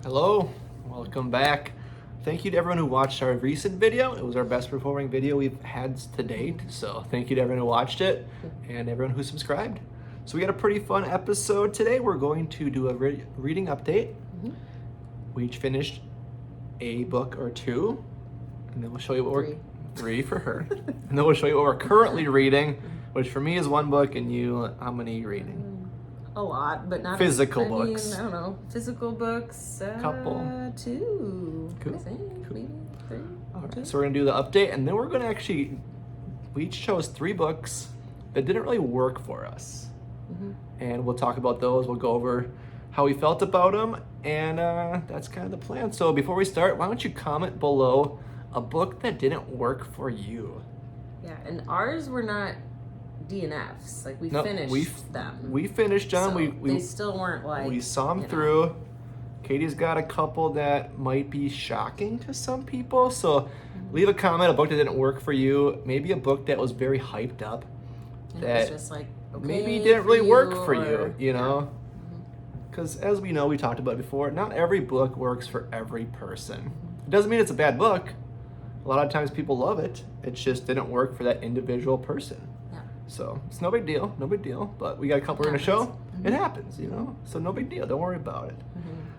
Hello, welcome back. Thank you to everyone who watched our recent video. It was our best performing video we've had to date. So thank you to everyone who watched it and everyone who subscribed. So we got a pretty fun episode today. We're going to do a reading update. We each finished a book or two, and then we'll show you what we're three for her. And then we'll show you what we're currently reading, which for me is one book, and you, how many are you reading? A lot, but not physical books. I don't know. Physical books. Couple. Two. Cool. I think maybe three. All right. Two. So we're gonna do the update, and then we're gonna actually. We each chose 3 books that didn't really work for us, and we'll talk about those. We'll go over how we felt about them, and that's kind of the plan. So before we start, why don't you comment below a book that didn't work for you? Yeah, and ours were not DNFs. Like we finished them. We finished them. So we they still weren't like we saw them through. Katie's got a couple that might be shocking to some people. So leave a comment, a book that didn't work for you. Maybe a book that was very hyped up. And that it was just like maybe didn't really work for you, you know? Yeah. Because as we know, we talked about it before, not every book works for every person. It doesn't mean it's a bad book. A lot of times people love it. It just didn't work for that individual person. So it's no big deal, but we got a couple we're gonna show. It happens, you know? So no big deal, don't worry about it.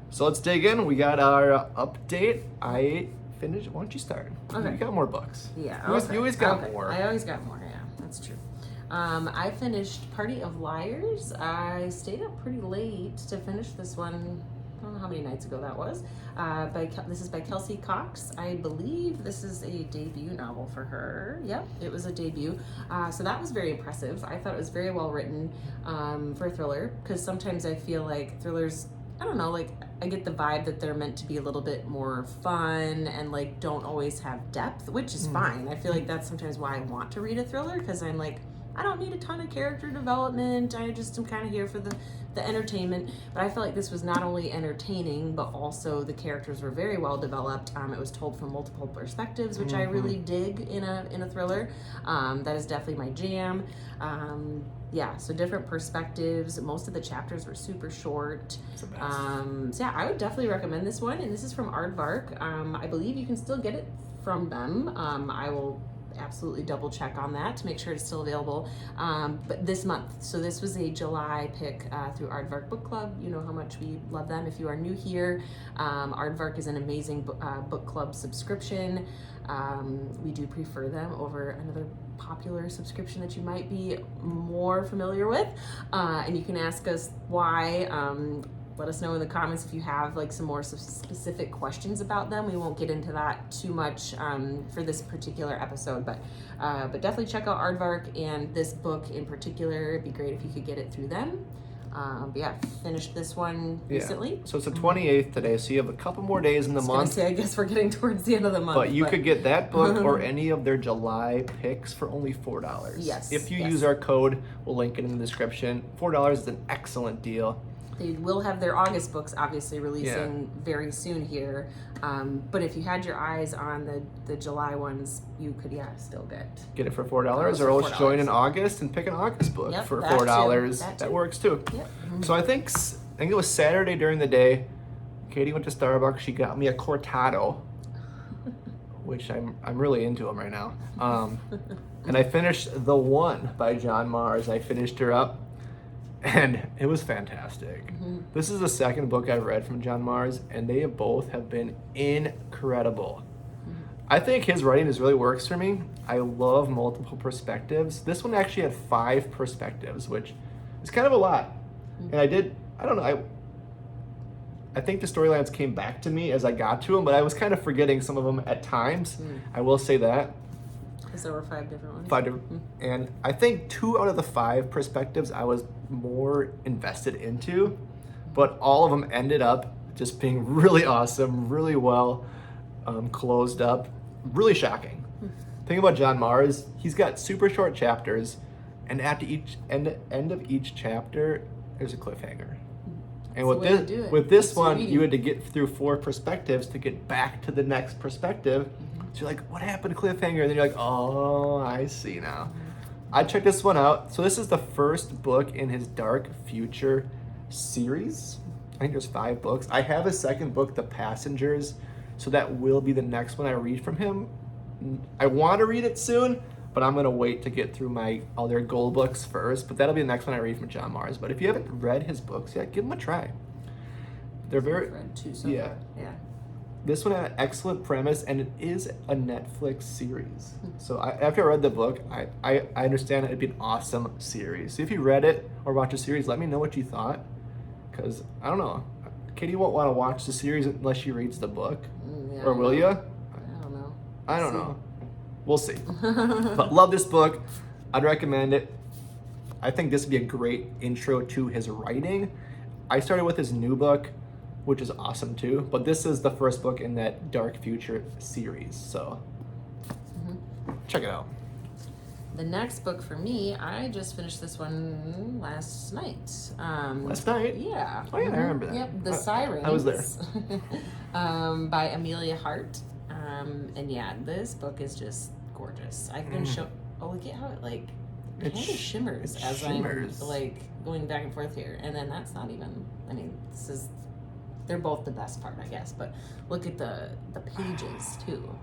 So let's dig in. We got our update. I finished, why don't you start? Okay. You got more books. Yeah. You always got more. I always got more, yeah, that's true. I finished Party of Liars. I stayed up pretty late to finish this one. I don't know how many nights ago that was. This is by Kelsey Cox. I believe this is a debut novel for her. Yep, it was a debut. So that was very impressive. I thought it was very well written for a thriller, because sometimes I feel like thrillers, I don't know, like I get the vibe that they're meant to be a little bit more fun and like don't always have depth, which is fine. I feel like that's sometimes why I want to read a thriller, because I'm like, I don't need a ton of character development. I just am kind of here for the entertainment. But I feel like this was not only entertaining, but also the characters were very well developed. It was told from multiple perspectives, which I really dig in a thriller. That is definitely my jam. Yeah, so different perspectives. Most of the chapters were super short. So yeah, I would definitely recommend this one. And this is from Aardvark. I believe you can still get it from them. I will absolutely double check on that to make sure it's still available, but this month. So this was a July pick through Aardvark Book Club. You know how much we love them. If you are new here, Aardvark is an amazing book club subscription. We do prefer them over another popular subscription that you might be more familiar with, and you can ask us why. Let us know in the comments if you have like some more specific questions about them. We won't get into that too much for this particular episode, but definitely check out Aardvark, and this book in particular. It'd be great if you could get it through them. But yeah, finished this one recently. So it's the 28th today, so you have a couple more days in the month. I guess we're getting towards the end of the month. But you could get that book or any of their July picks for only $4. Yes. If you use our code, we'll link it in the description. $4 is an excellent deal. They will have their August books obviously releasing very soon here. But if you had your eyes on the July ones, you could, still get it for $4, or else join in August and pick an August book for $4. That works too. Yep. So I think it was Saturday during the day. Katie went to Starbucks. She got me a cortado, which I'm really into them right now. And I finished The One by John Mars. I finished her up, and it was fantastic. This is the second book I've read from John Mars, and they both have been incredible. I think his writing really works for me. I love multiple perspectives. This one actually had 5 perspectives, which is kind of a lot. And I don't know, I think the storylines came back to me as I got to them, but I was kind of forgetting some of them at times. I will say that. Because there were 5 different ones. 5 different, and I think 2 out of the 5 perspectives I was more invested into, but all of them ended up just being really awesome, really well closed up, really shocking. Thing about John Mars, he's got super short chapters, and at each end of each chapter, there's a cliffhanger. And with this one, you had to get through 4 perspectives to get back to the next perspective. So you're like, what happened to cliffhanger? And then you're like, oh, I see now. I checked this one out. So this is the first book in his Dark Future series. I think there's 5 books. I have a second book, The Passengers, so that will be the next one I read from him. I want to read it soon, but I'm going to wait to get through my other goal books first. But that'll be the next one I read from John Mars. But if you haven't read his books yet, give them a try. They're very... I've read 2 so yeah. far. Yeah. This one had an excellent premise, and it is a Netflix series. So after I read the book, I understand it'd be an awesome series. So if you read it or watched the series, let me know what you thought. Because, I don't know, Katie won't want to watch the series unless she reads the book. Yeah, Or will you? I don't know. I don't know. We'll see. But love this book. I'd recommend it. I think this would be a great intro to his writing. I started with his new book, which is awesome too. But this is the first book in that Dark Future series. So check it out. The next book for me, I just finished this one last night. Last night? Yeah. Oh yeah, I remember that. Yep, The Siren. I was there. By Amelia Hart. And yeah, this book is just gorgeous. I've been oh, look at how it like kind of shimmers as shimmers. I'm like going back and forth here. And then that's not even, I mean, they're both the best part, I guess. But look at the pages too.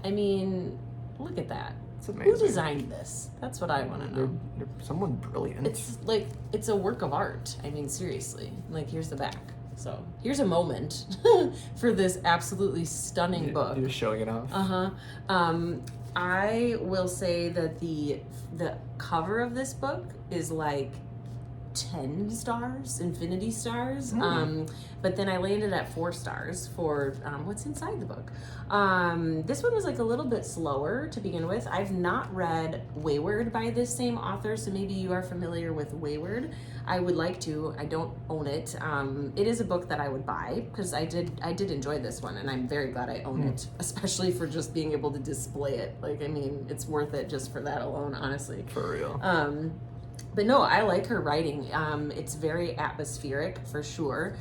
I mean, look at that. It's amazing. Who designed this? That's what I want to know. They're someone brilliant. It's like, it's a work of art. I mean, seriously. Like, here's the back. So, here's a moment for this absolutely stunning book. You're showing it off. I will say that the cover of this book is like 10 stars, infinity stars. But then I landed at 4 stars for what's inside the book. This one was like a little bit slower to begin with. I've not read Wayward by this same author, so maybe you are familiar with Wayward. I would like to. I don't own it. It is a book that I would buy because I did enjoy this one, and I'm very glad I own it, especially for just being able to display it. Like, I mean, it's worth it just for that alone, honestly. For real. But no, I like her writing. It's very atmospheric for sure.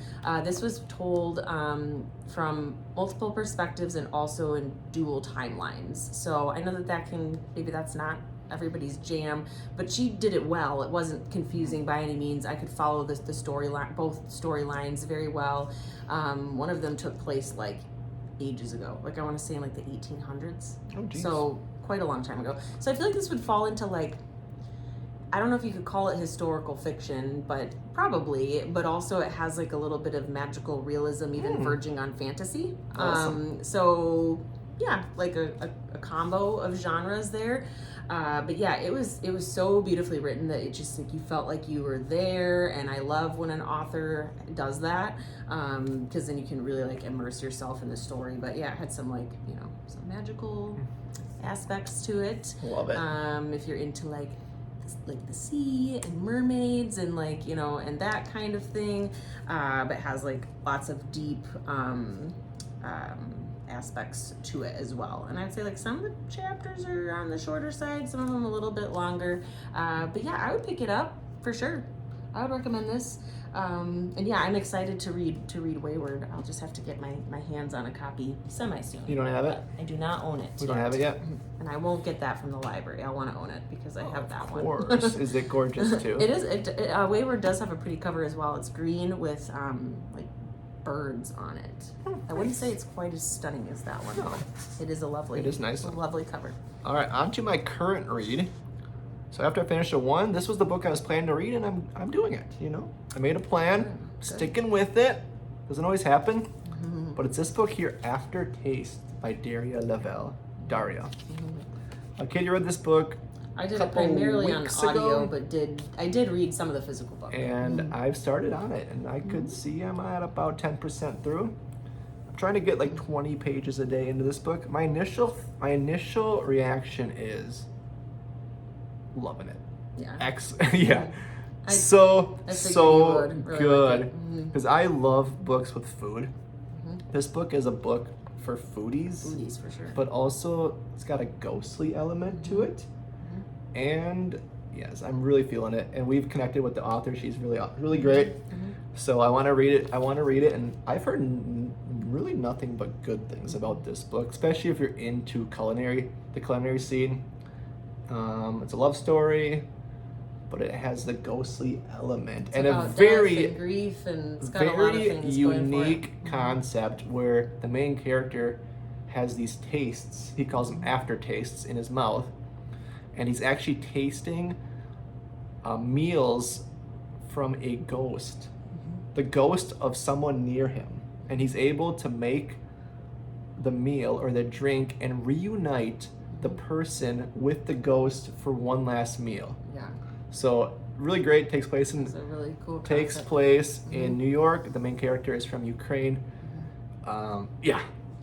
This was told from multiple perspectives and also in dual timelines. So I know that maybe that's not everybody's jam, but she did it well. It wasn't confusing by any means. I could follow the storyline, both storylines very well. One of them took place like ages ago. Like I want to say in like the 1800s. Oh, geez. So quite a long time ago. So I feel like this would fall into like, I don't know if you could call it historical fiction, but probably, but also it has like a little bit of magical realism, even verging on fantasy. Awesome. So yeah, like a combo of genres there. But yeah, it was so beautifully written that it just like you felt like you were there, and I love when an author does that, because then you can really like immerse yourself in the story. But yeah, it had some like, you know, some magical aspects to it. Love it. If you're into like the sea and mermaids and like, you know, and that kind of thing, but has like lots of deep aspects to it as well. And I'd say like some of the chapters are on the shorter side, some of them a little bit longer, but yeah, I would pick it up for sure. I would recommend this. And yeah, I'm excited to read Wayward. I'll just have to get my hands on a copy semi soon. You don't have it? I do not own it. We don't have it yet? And I won't get that from the library. I want to own it because I have that one. Of course. Is it gorgeous too? It is. Wayward does have a pretty cover as well. It's green with like birds on it. I wouldn't say it's quite as stunning as that one. No. It is a lovely. It is nice. A lovely cover. All right, on to my current read. So after I finished the one, this was the book I was planning to read, and I'm doing it. You know, I made a plan, sticking with it. Doesn't always happen, but it's this book here, Aftertaste by Daria Lavelle. Daria. Okay, you read this book. I did it couple primarily on weeks audio, ago. but I did read some of the physical book. And I've started on it, and I could see I'm at about 10% through. I'm trying to get like 20 pages a day into this book. My initial reaction is loving it. Yeah. Yeah. I so figured you would really good. like it. Because I love books with food. This book is a book for foodies. Foodies for sure. But also it's got a ghostly element to it. And yes, I'm really feeling it. And we've connected with the author. She's really great. So I want to read it. And I've heard really nothing but good things about this book, especially if you're into the culinary scene. It's a love story. but it has the ghostly element It's and a about death very and grief, and it's got a lot of very things going for it. unique concept where the main character has these tastes. He calls them aftertastes in his mouth, and he's actually tasting meals from a ghost, the ghost of someone near him, and he's able to make the meal or the drink and reunite the person with the ghost for one last meal. Yeah, So really great. Takes place in it's a really cool takes concept. place in New York. The main character is from Ukraine. Yeah,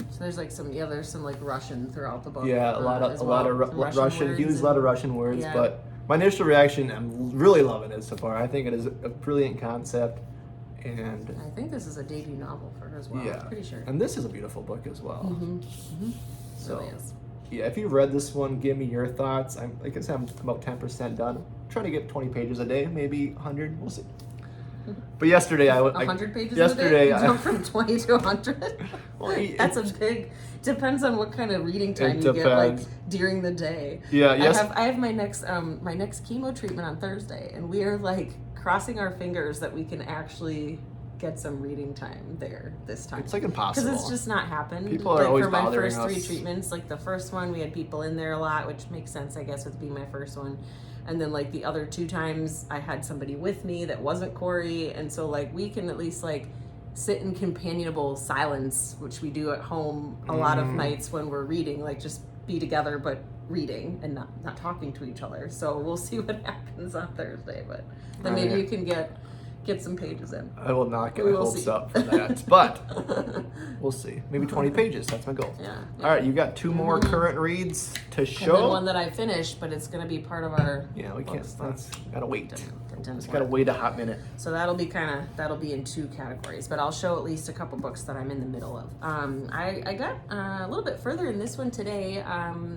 So there's like there's some like Russian throughout the book. yeah, a lot of as well. Some Russian. He words uses a lot of and- Russian words, yeah. but my initial reaction, I'm really loving it so far. I think it is a brilliant concept, and I think this is a debut novel for her as well. yeah, I'm pretty sure. and this is a beautiful book as well. So Really is. yeah, if you've read this one, give me your thoughts. I'm like I said, I'm about 10% done. Trying to get 20 pages a day, maybe 100. We'll see. But yesterday 100 pages yesterday a day? You jump from 20 to 100? Well, That's a big... Depends on what kind of reading time It you get, like, depends. during the day. Yeah, yes. I have my next chemo treatment on Thursday, and we are, like, crossing our fingers that we can actually get some reading time there this time. It's like impossible. Because it's just not happened. People are like, always for my bothering first 3 us. treatments, like the first one, we had people in there a lot, which makes sense, I guess, with being my first one. And then like the other 2 times, I had somebody with me that wasn't Corey, and so like we can at least like sit in companionable silence, which we do at home a lot of nights when we're reading, like just be together but reading and not talking to each other. So we'll see what happens on Thursday, but then maybe you can get some pages in. I will not get We my will hopes see. up for that, but we'll see. Maybe 20 pages. That's my goal. Yeah. All right, you got 2 more current reads to And then show. one that I finished, but it's going to be part of our... Yeah, we can't. books. That's gotta wait. Done It's for gotta it. wait a hot minute. So that'll be in 2 categories, but I'll show at least a couple books that I'm in the middle of. I got a little bit further in this one today.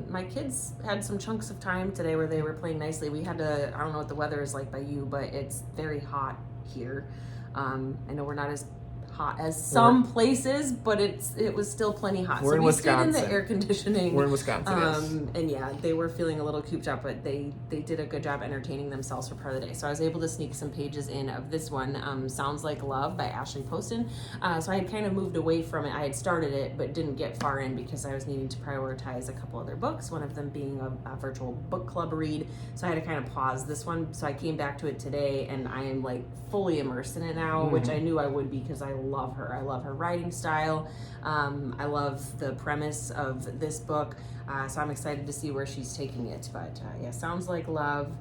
My kids had some chunks of time today where they were playing nicely. We had I don't know what the weather is like by you, but it's very hot here. I know we're not as hot as some places, but it was still plenty hot. We're so in we stayed in Wisconsin. the air conditioning. We're in Wisconsin, yes. And yeah, they were feeling a little cooped up, but they did a good job entertaining themselves for part of the day. So I was able to sneak some pages in of this one, Sounds Like Love by Ashley Poston. So I had kind of moved away from it. I had started it, but didn't get far in because I was needing to prioritize a couple other books, one of them being a virtual book club read. So I had to kind of pause this one. So I came back to it today, and I am like fully immersed in it now, which I knew I would be because I love her. I love her writing style. I love the premise of this book. So I'm excited to see where she's taking it. But yeah, Sounds Like Love.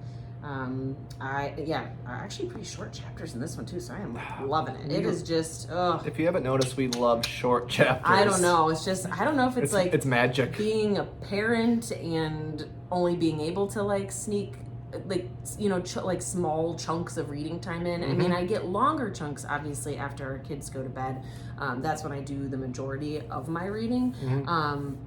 Actually pretty short chapters in this one too, so I am loving it. It is just, If you haven't noticed, we love short chapters. I don't know. It's just, I don't know if it's like it's magic. being a parent and only being able to like sneak like like small chunks of reading time in. I mean, I get longer chunks obviously after our kids go to bed. That's when I do the majority of my reading.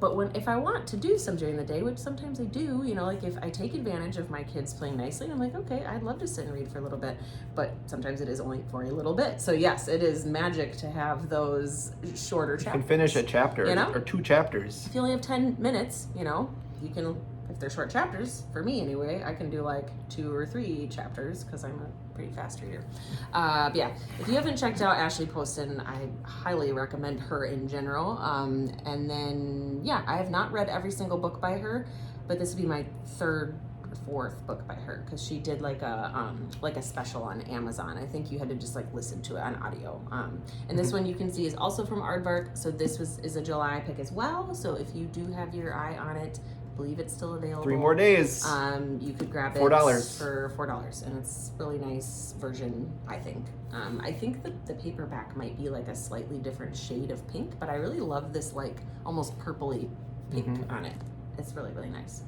But if I want to do some during the day, which sometimes I do, like if I take advantage of my kids playing nicely, I'm like, okay, I'd love to sit and read for a little bit, but sometimes it is only for a little bit. So yes, it is magic to have those shorter You chapters. can finish a chapter or 2 chapters. If you only have 10 minutes, you can, if they're short chapters, for me anyway, I can do like 2 or 3 chapters because I'm a pretty fast reader. But yeah, if you haven't checked out Ashley Poston, I highly recommend her in general. And then, yeah, I have not read every single book by her, but this would be my 3rd or 4th book by her because she did like a special on Amazon. I think you had to just like listen to it on audio. And this one you can see is also from Aardvark, so this is a July pick as well. So if you do have your eye on it, I believe it's still available. 3 more days. You could grab it $4 for $4, and it's a really nice version, I think. I think that the paperback might be like a slightly different shade of pink, but I really love this like almost purpley pink on it. It's really, really nice.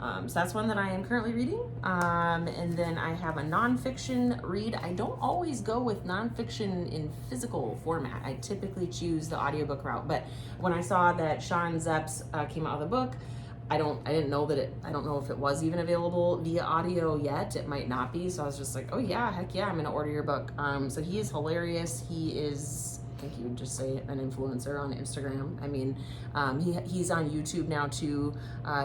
So that's one that I am currently reading. And then I have a nonfiction read. I don't always go with nonfiction in physical format. I typically choose the audiobook route. But when I saw that Sean Zepps came out with a book, I don't know if it was even available via audio yet. It might not be. So I was just like, oh yeah, heck yeah, I'm gonna order your book. So he is hilarious. He is think you would just say an influencer on Instagram. I mean, he's on YouTube now too.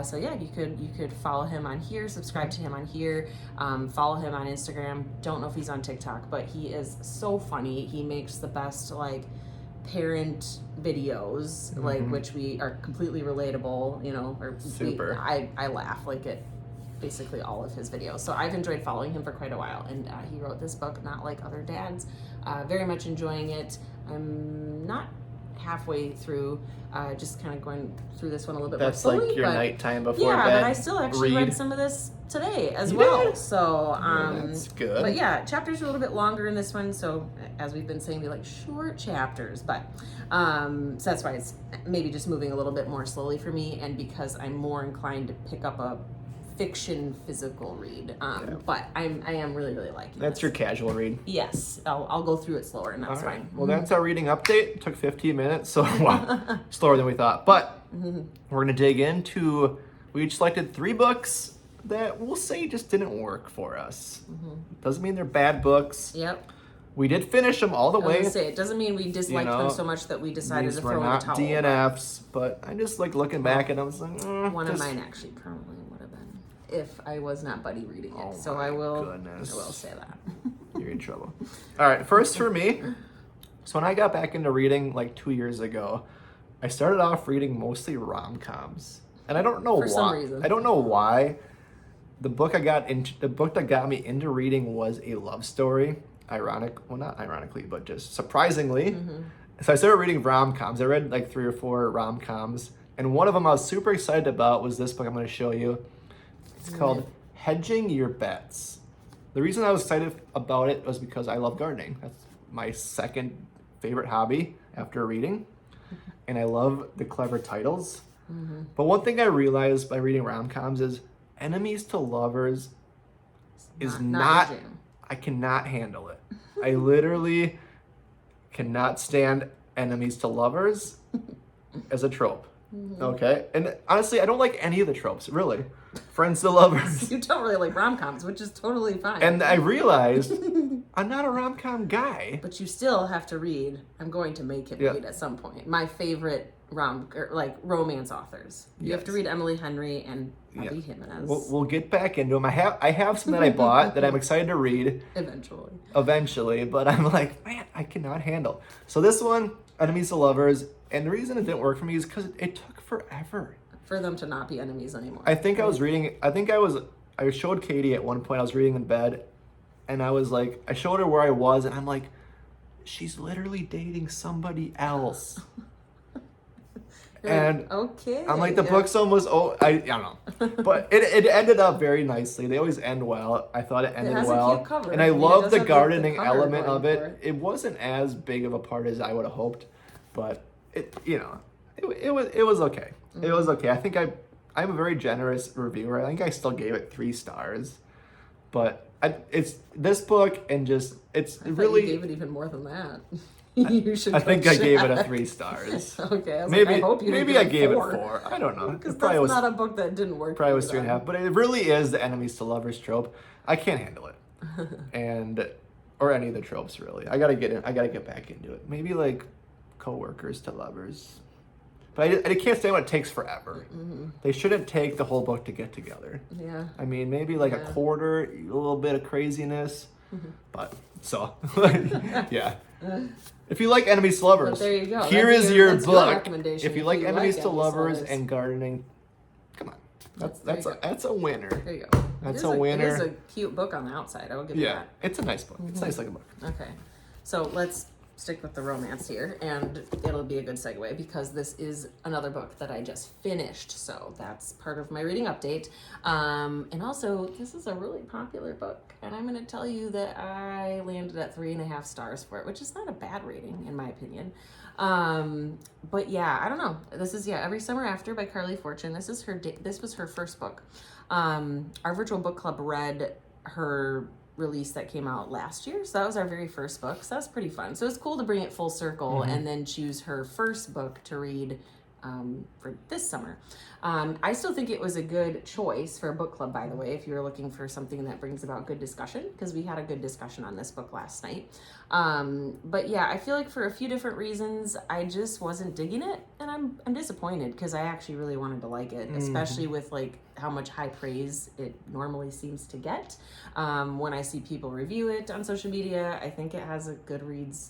So yeah, you could follow him on here, subscribe to him on here, follow him on Instagram. Don't know if he's on TikTok, but he is so funny. He makes the best like parent videos, like which we are completely relatable, you know, or Super. I laugh like at basically all of his videos. So I've enjoyed following him for quite a while, and he wrote this book, Not Like Other Dads. Very much enjoying it. I'm not halfway through, just kind of going through this one a little bit more slowly. Like your but, nighttime before bed. Yeah, but I still actually read some of this today as well. So that's good. But yeah, chapters are a little bit longer in this one, so as we've been saying, we like short chapters, but so that's why it's maybe just moving a little bit more slowly for me, and because I'm more inclined to pick up a fiction physical read, but I am really liking That's this. your casual read. Yes, I'll go through it slower, and that's fine. Well, that's our reading update. It took 15 minutes, so wow, slower than we thought. But we're gonna dig into. We each selected 3 books that we'll say just didn't work for us. Doesn't mean they're bad books. Yep. We did finish them all the way. It doesn't mean we disliked them so much that we decided to throw in the not towel. DNFs, but I just like looking back and I was like, one of mine actually probably would have been if I was not buddy reading it. So I will say that. You're in trouble. All right, first for me. So when I got back into reading like 2 years ago, I started off reading mostly rom-coms, and I don't know why. For some reason. I don't know why. The book that got me into reading was a love story. Not ironically, but just surprisingly. So I started reading rom-coms. I read like 3 or 4 rom-coms, and one of them I was super excited about was this book I'm going to show you. It's called Hedging Your Bets. The reason I was excited about it was because I love gardening. That's my second favorite hobby after reading, and I love the clever titles. But one thing I realized by reading rom-coms is enemies to lovers is not I cannot handle it. I literally cannot stand enemies to lovers as a trope. Okay? And honestly, I don't like any of the tropes, really. Friends to lovers. You don't really like rom-coms, which is totally fine. And I realized I'm not a rom-com guy. But you still have to read. I'm going to make him read at some point. My favorite romance authors. You have to read Emily Henry and Abby Jimenez. We'll get back into them. I have some that I bought that I'm excited to read. Eventually, but I'm like, man, I cannot handle. So this one, Enemies to Lovers, and the reason it didn't work for me is because it took forever. For them to not be enemies anymore. I showed Katie at one point, I was reading in bed, and I was like, I showed her where I was, and I'm like, she's literally dating somebody else. And I'm like, the book's almost, I don't know. But it ended up very nicely. They always end well. I thought it ended well. A cute cover. And I love the gardening element of it. It wasn't as big of a part as I would have hoped, but it was okay. It was okay. I think I'm a very generous reviewer. I think I still gave it 3 stars. But it's this book, and just you gave it even more than that. I think I gave it a 3 stars. Okay, I hope you maybe I gave it 4. I don't know. Because that's not a book that didn't work. Probably was 3.5. But it really is the enemies to lovers trope. I can't handle it, or any of the tropes really. I gotta get back into it. Maybe like coworkers to lovers. But I can't stand when it takes forever. They shouldn't take the whole book to get together. Yeah. I mean, maybe like a quarter, a little bit of craziness. But so yeah. If you like enemies to lovers, there you go. Here is your book. Recommendation. If you like enemies to lovers and gardening, come on, that's a winner. There you go. That's a winner. It is a cute book on the outside. I will give you that. It's a nice book. It's a nice looking book. Okay, so let's stick with the romance here, and it'll be a good segue because this is another book that I just finished, so that's part of my reading update. And also, this is a really popular book, and I'm going to tell you that I landed at 3.5 stars for it, which is not a bad rating in my opinion. But yeah, I don't know. This is Every Summer After by Carly Fortune. This was her first book. Our virtual book club read her release that came out last year, so that was our very first book, so that was pretty fun. So it's cool to bring it full circle and then choose her first book to read for this summer. I still think it was a good choice for a book club, by the way, if you're looking for something that brings about good discussion, because we had a good discussion on this book last night. But yeah, I feel like for a few different reasons, I just wasn't digging it, and I'm disappointed because I actually really wanted to like it, especially with like how much high praise it normally seems to get. When I see people review it on social media, I think it has a Goodreads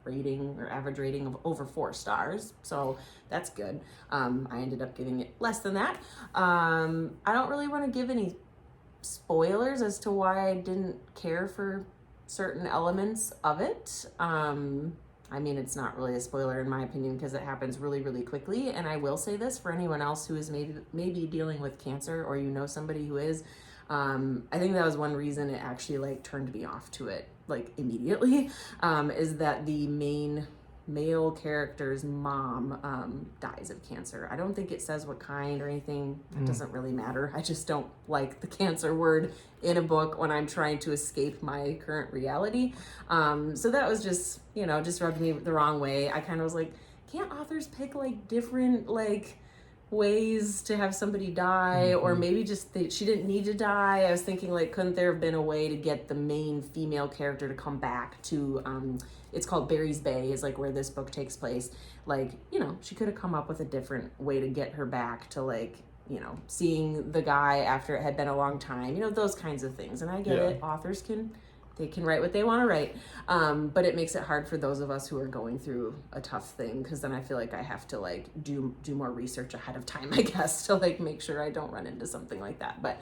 rating or average rating of over 4 stars, so that's good. I ended up giving it less than that. I don't really want to give any spoilers as to why I didn't care for certain elements of it. I mean, it's not really a spoiler in my opinion because it happens really, really quickly. And I will say this for anyone else who is maybe dealing with cancer, or you know somebody who is, I think that was one reason it actually like turned me off to it like immediately, is that the main male character's mom dies of cancer. I don't think it says what kind or anything. It doesn't really matter. I just don't like the cancer word in a book when I'm trying to escape my current reality. So that was just, you know, just rubbed me the wrong way. I kind of was like, can't authors pick like different like ways to have somebody die, or maybe just she didn't need to die? I was thinking like, couldn't there have been a way to get the main female character to come back to it's called Barry's Bay is like where this book takes place. Like, you know, she could have come up with a different way to get her back to like, you know, seeing the guy after it had been a long time, you know, those kinds of things. And I get it, authors can write what they want to write, but it makes it hard for those of us who are going through a tough thing, because then I feel like I have to like do more research ahead of time, I guess, to like make sure I don't run into something like that. But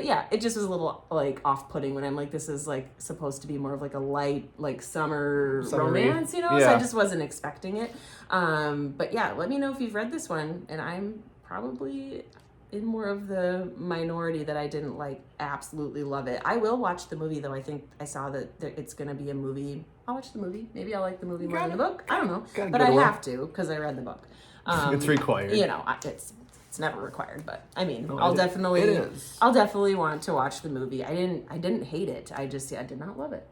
yeah, it just was a little like off-putting when I'm like, this is like supposed to be more of like a light like summer romance, you know. So I just wasn't expecting it. But yeah, let me know if you've read this one, and I'm probably in more of the minority that I didn't like absolutely love it. I will watch the movie though. I think I saw that it's gonna be a movie. I'll watch the movie. Maybe I'll like the movie more than the book. I don't know, but I have to because I read the book. It's required. You know, it's never required, but I mean, I'll definitely want to watch the movie. I didn't hate it. I did not love it.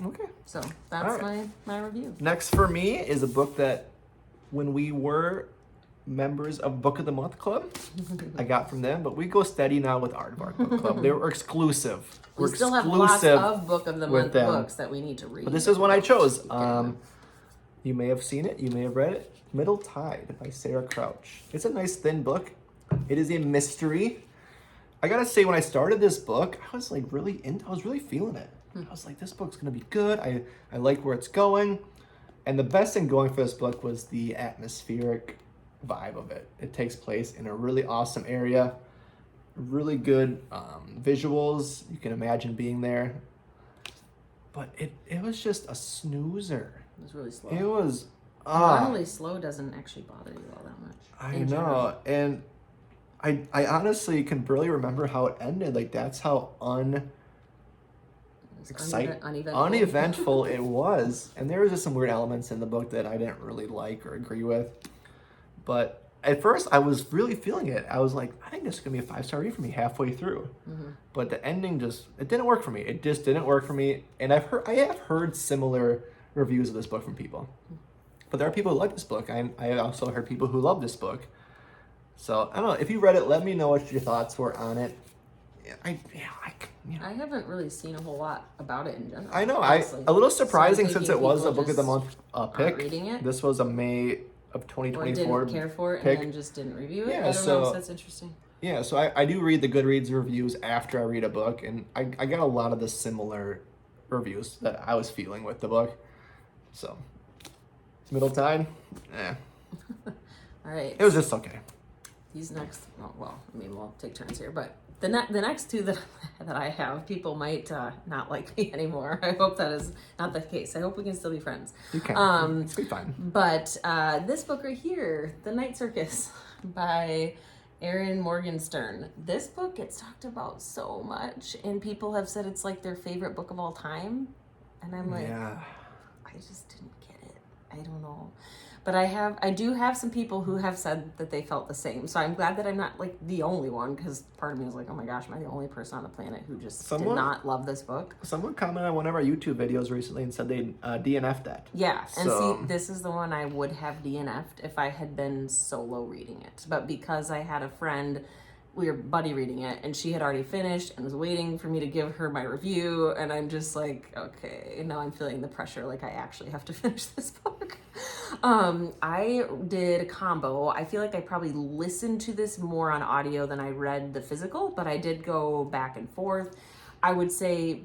Okay. So that's my review. Next for me is a book that when we were members of Book of the Month Club, I got from them, but we go steady now with Aardvark Book Club. They were exclusive. We still have lots of Book of the Month books that we need to read. But this is one I chose. You may have seen it. You may have read it. Middle Tide by Sarah Crouch. It's a nice thin book. It is a mystery. I gotta say, when I started this book, I was like really feeling it. I was like, this book's gonna be good. I like where it's going. And the best thing going for this book was the atmospheric vibe of it. It takes place in a really awesome area, really good visuals. You can imagine being there, but it was just a snoozer. It was really slow. It was normally slow doesn't actually bother you all that much. I know, and I honestly can barely remember how it ended. Like, that's how uneventful it was. And there was just some weird elements in the book that I didn't really like or agree with. But at first, I was really feeling it. I was like, I think this is going to be a 5-star read for me halfway through. But the ending it didn't work for me. It just didn't work for me. And I have heard similar reviews of this book from people. But there are people who like this book. I also heard people who love this book. So, I don't know. If you read it, let me know what your thoughts were on it. I haven't really seen a whole lot about it in general. I know. A little surprising since it was a Book of the Month pick. Reading it. This was a May of 2024 or didn't care for it pick. And then just didn't review it. Yeah, I don't know, so that's interesting. Yeah, so I do read the Goodreads reviews after I read a book, and I got a lot of the similar reviews that I was feeling with the book. So, Middle Tide, All right. It was just okay. These next, we'll take turns here, but the next two that I have, people might not like me anymore. I hope that is not the case. I hope we can still be friends. You can. It's be fine. But this book right here, The Night Circus by Erin Morgenstern. This book gets talked about so much, and people have said it's like their favorite book of all time. And I'm like, I just didn't get it. I don't know. But I do have some people who have said that they felt the same. So I'm glad that I'm not like the only one, because part of me is like, oh my gosh, am I the only person on the planet who just did not love this book? Someone commented on one of our YouTube videos recently and said they DNF'd that. Yeah, and see, this is the one I would have DNF'd if I had been solo reading it. But because I had a friend, we were buddy reading it, and she had already finished and was waiting for me to give her my review, and I'm just like, okay, now I'm feeling the pressure, like I actually have to finish this book. I did a combo. I feel like I probably listened to this more on audio than I read the physical, but I did go back and forth. I would say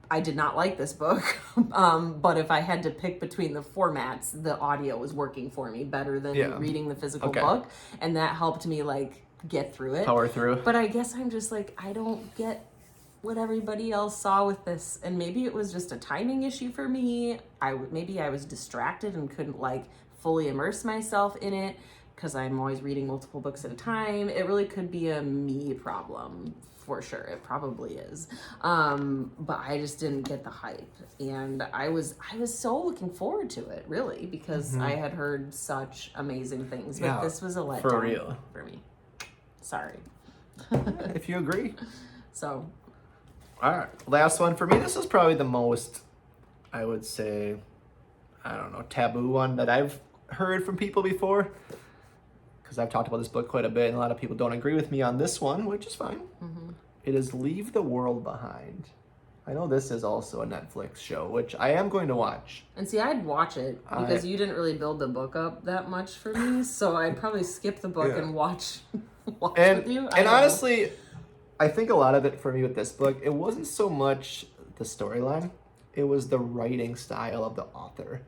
I did not like this book, but if I had to pick between the formats, the audio was working for me better than reading the physical book, and that helped me like get through it. Power through. But I guess I'm just like, I don't get what everybody else saw with this, and maybe it was just a timing issue for me. Maybe I was distracted and couldn't like fully immerse myself in it because I'm always reading multiple books at a time. It really could be a me problem for sure. It probably is. But I just didn't get the hype, and I was so looking forward to it, really, because I had heard such amazing things. But this was a letdown for real for me. Sorry. If you agree. So. All right, last one for me. This is probably the most, I would say, I don't know, taboo one that I've heard from people before, because I've talked about this book quite a bit, and a lot of people don't agree with me on this one, which is fine. It is Leave the World Behind. I know this is also a Netflix show, which I am going to watch. And see, I'd watch it because you didn't really build the book up that much for me, so I'd probably skip the book and watch with you. And honestly, I think a lot of it for me with this book, it wasn't so much the storyline, it was the writing style of the author.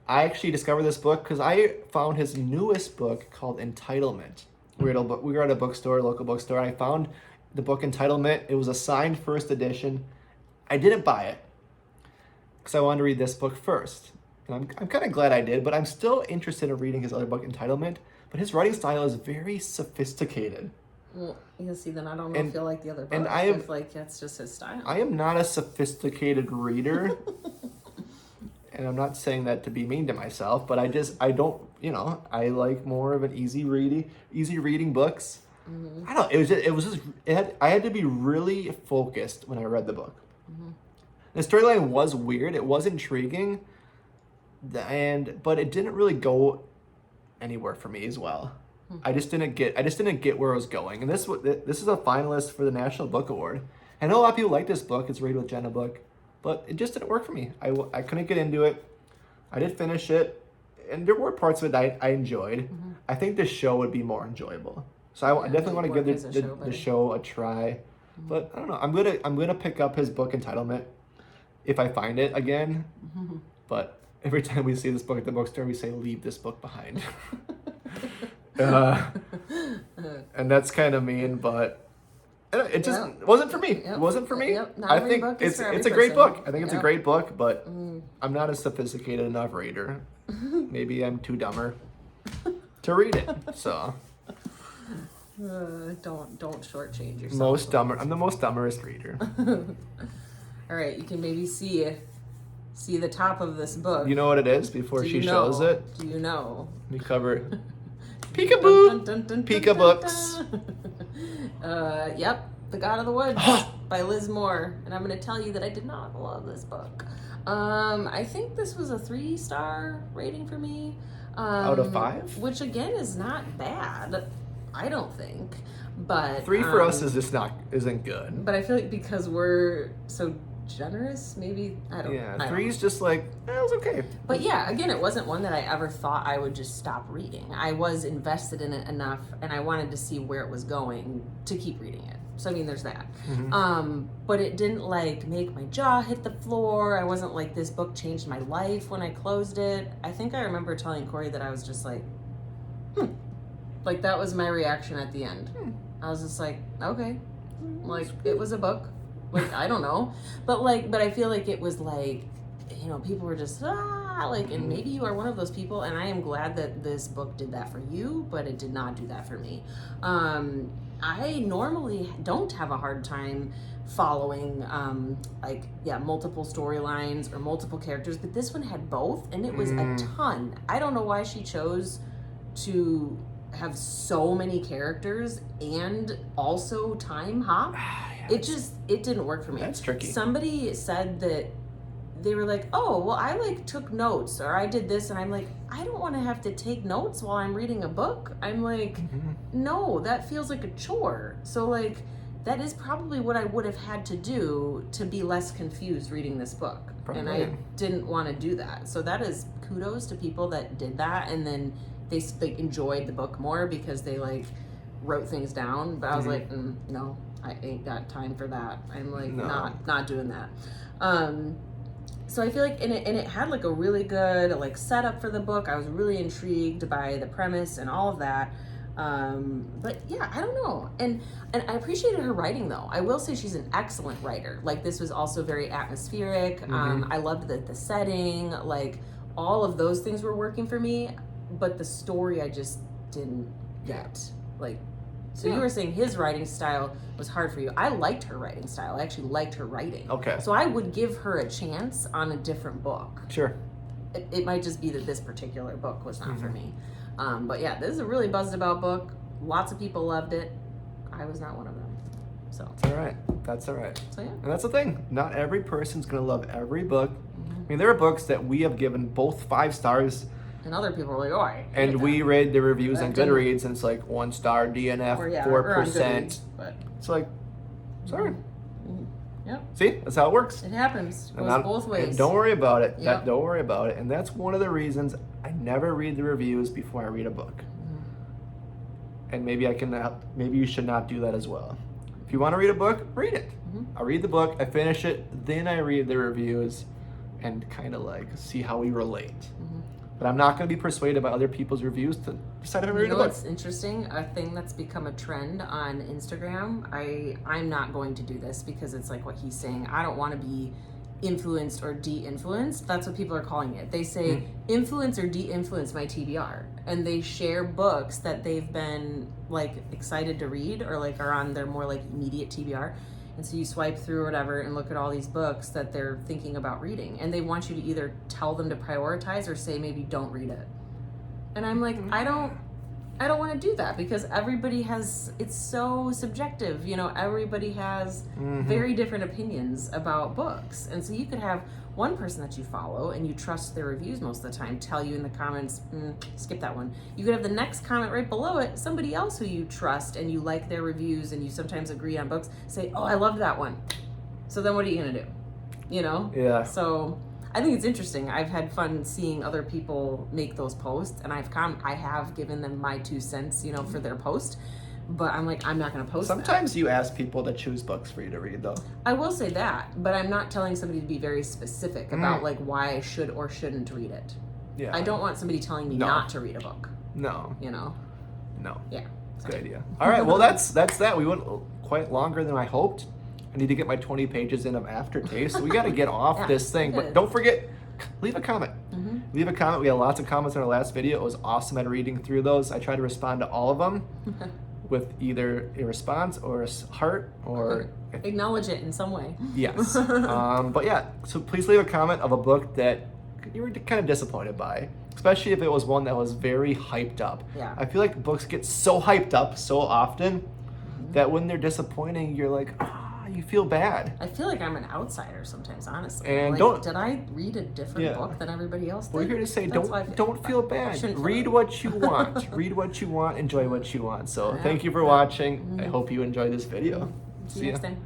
I actually discovered this book because I found his newest book called Entitlement. We were at a bookstore, local bookstore, and I found the book Entitlement. It was a signed first edition. I didn't buy it because I wanted to read this book first. And I'm kind of glad I did, but I'm still interested in reading his other book, Entitlement. But his writing style is very sophisticated. Well, you see, then I don't know if you'll like the other book. And if like that's just his style. I am not a sophisticated reader. And I'm not saying that to be mean to myself, but I don't, I like more of an easy reading books. I don't know, I had to be really focused when I read the book. The storyline was weird, it was intriguing, but it didn't really go anywhere for me as well. I just didn't get where it was going. And this is a finalist for the National Book Award. I know a lot of people like this book, it's Read with Jenna book, but it just didn't work for me. I couldn't get into it. I did finish it, and there were parts of it I enjoyed. I think the show would be more enjoyable. So I definitely want to give the show a try. But I don't know. I'm gonna pick up his book Entitlement if I find it again. But every time we see this book at the bookstore, we say, "Leave this book behind." And that's kind of mean, but it just wasn't for me. It wasn't for me. I think it's a great book. I think it's a great book, but I'm not a sophisticated enough reader. Maybe I'm too dumber to read it. So don't shortchange yourself. I'm the most dumberest reader. All right, you can maybe see the top of this book. You know what it is before she shows it? Do you know? We cover Peekaboo, Pika Books. Yep, The God of the Woods by Liz Moore. And I'm going to tell you that I did not love this book. I think this was a 3-star rating for me. Out of 5? Which again is not bad, I don't think. But 3 for us isn't good. But I feel like because we're so generous, maybe I don't. Yeah, 3's just like it was okay. But yeah, again, it wasn't one that I ever thought I would just stop reading. I was invested in it enough, and I wanted to see where it was going to keep reading it. So I mean, there's that. But it didn't like make my jaw hit the floor. I wasn't like, this book changed my life when I closed it. I think I remember telling Corey that I was just like, like that was my reaction at the end. I was just like, okay, like it was a book. Like, I don't know. But I feel like it was like, people were just, yeah, like, and maybe you are one of those people, and I am glad that this book did that for you, but it did not do that for me. I normally don't have a hard time following multiple storylines or multiple characters, but this one had both, and it was a ton. I don't know why she chose to have so many characters and also time hop. It didn't work for me. That's tricky. Somebody said that they were like, oh, well, I like took notes, or I did this, and I'm like, I don't want to have to take notes while I'm reading a book. I'm like, no, that feels like a chore. So like, that is probably what I would have had to do to be less confused reading this book. Probably. And I didn't want to do that. So that is kudos to people that did that, and then they enjoyed the book more because they like wrote things down. But I was like, no, I ain't got time for that. I'm like, not doing that. So I feel like, and it had like a really good like setup for the book. I was really intrigued by the premise and all of that. But yeah, I don't know. And I appreciated her writing though. I will say she's an excellent writer. Like this was also very atmospheric. I loved the setting, like all of those things were working for me, but the story I just didn't get. Like, so you were saying his writing style was hard for you. I liked her writing style. I actually liked her writing. Okay. So I would give her a chance on a different book. Sure. It might just be that this particular book was not for me. But yeah, this is a really buzzed about book. Lots of people loved it. I was not one of them. So that's all right. That's all right. So yeah. And that's the thing. Not every person's going to love every book. I mean, there are books that we have given both 5 stars. And other people are like, oh, I hate that. We read the reviews on Goodreads, and it's like 1 star DNF, 4%. It's like, sorry. Yep. See, that's how it works. It happens. It goes both ways. And don't worry about it. Don't worry about it. And that's one of the reasons I never read the reviews before I read a book. And maybe you should not do that as well. If you want to read a book, read it. I read the book, I finish it, then I read the reviews and kind of like see how we relate. But I'm not going to be persuaded by other people's reviews to decide if I'm reading a book. What's interesting? A thing that's become a trend on Instagram. I'm not going to do this because it's like what he's saying. I don't want to be influenced or de-influenced. That's what people are calling it. They say influence or de-influence my TBR, and they share books that they've been like excited to read or like are on their more like immediate TBR. And so you swipe through or whatever and look at all these books that they're thinking about reading. And they want you to either tell them to prioritize or say maybe don't read it. And I'm like, I don't want to do that because everybody has, it's so subjective. You know, everybody has very different opinions about books. And so you could have one person that you follow and you trust their reviews most of the time tell you in the comments, skip that one. You could have the next comment right below it, somebody else who you trust and you like their reviews and you sometimes agree on books, say, oh, I loved that one. So then what are you going to do? You know? Yeah. So I think it's interesting. I've had fun seeing other people make those posts, and I have given them my 2 cents, you know, for their post. But I'm like, I'm not going to post Sometimes you ask people to choose books for you to read, though. I will say that, but I'm not telling somebody to be very specific about like why I should or shouldn't read it. Yeah. I don't want somebody telling me not to read a book. No. You know? No. Yeah. Good idea. All right. Well, that's that. We went quite longer than I hoped. I need to get my 20 pages in of aftertaste. So we got to get off this thing. But don't forget, leave a comment. Leave a comment. We had lots of comments in our last video. It was awesome at reading through those. I tried to respond to all of them with either a response or a heart or acknowledge it in some way. Yes. But yeah, so please leave a comment of a book that you were kind of disappointed by, especially if it was one that was very hyped up. Yeah. I feel like books get so hyped up so often that when they're disappointing, you're like, you feel bad. I feel like I'm an outsider sometimes, honestly. And like, did I read a different book than everybody else did? We're here to say, don't feel bad. Read what you want. Read what you want. Enjoy what you want. So thank you for watching. I hope you enjoyed this video. See you next time.